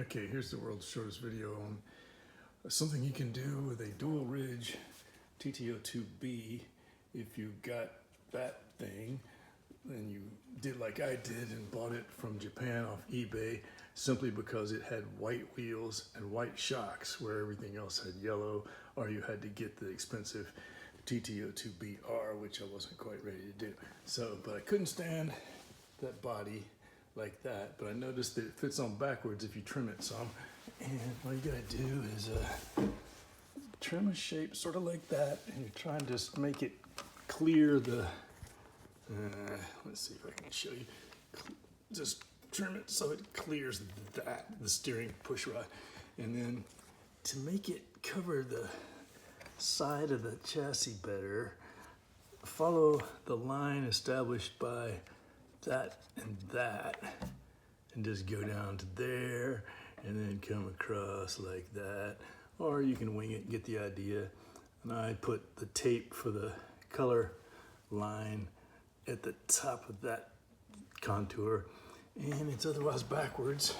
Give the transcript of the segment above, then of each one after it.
Okay, here's the world's shortest video on something you can do with a Dual Ridge TT-02B. If you got that thing, then you did like I did and bought it from Japan off eBay simply because it had white wheels and white shocks where everything else had yellow, or you had to get the expensive TT-02BR, which I wasn't quite ready to do. So, but I couldn't stand that body like that, but I noticed that it fits on backwards if you trim it some. And all you gotta do is trim a shape sort of like that, and you're trying to just make it clear the, let's see if I can show you, just trim it so it clears that, the steering push rod. And then to make it cover the side of the chassis better, follow the line established by that, and just go down to there and then come across like that, or you can wing it and get the idea. And I put the tape for the color line at the top of that contour, and it's otherwise backwards.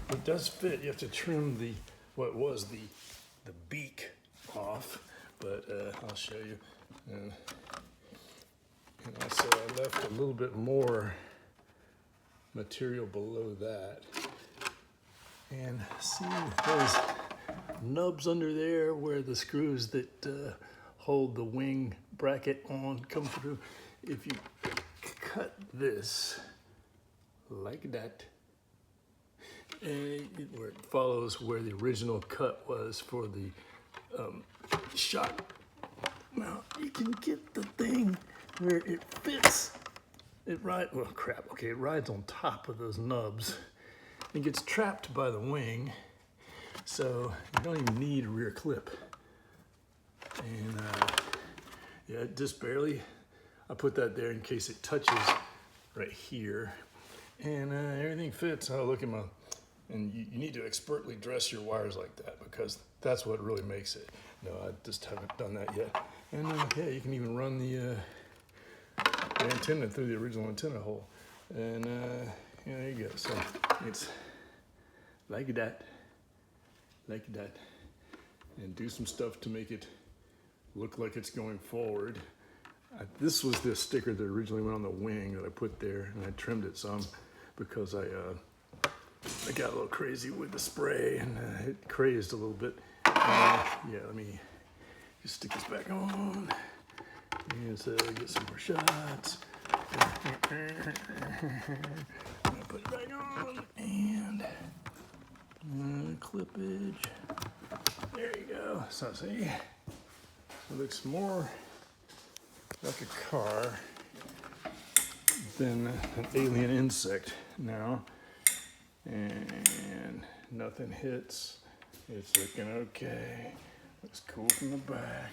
It does fit. You have to trim the what was the beak off, but I'll show you. And also I left a little bit more material below that. And see those nubs under there where the screws that hold the wing bracket on come through? If you cut this like that, where it follows where the original cut was for the shock, now you can get the thing where it fits. It rides on top of those nubs. It gets trapped by the wing, so you don't even need a rear clip. And yeah, just barely. I put that there in case it touches right here, and everything fits. Oh, look at my, and you need to expertly dress your wires like that, because that's what really makes it. No, I just haven't done that yet. And yeah, you can even run the antenna through the original antenna hole. And yeah, there you go. So it's like that, and do some stuff to make it look like it's going forward. This was the sticker that originally went on the wing that I put there, and I trimmed it some because I got a little crazy with the spray, and it crazed a little bit. Yeah, let me just stick this back on, and so get some more shots. I'm gonna put it back on, and clippage. There you go. So see, it looks more like a car than an alien insect now. And nothing hits. It's looking okay. Looks cool from the back.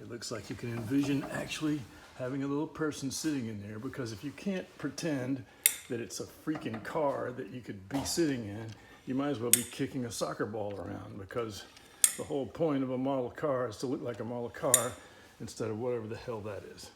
It looks like you can envision actually having a little person sitting in there, because if you can't pretend that it's a freaking car that you could be sitting in, you might as well be kicking a soccer ball around, because the whole point of a model car is to look like a model car instead of whatever the hell that is.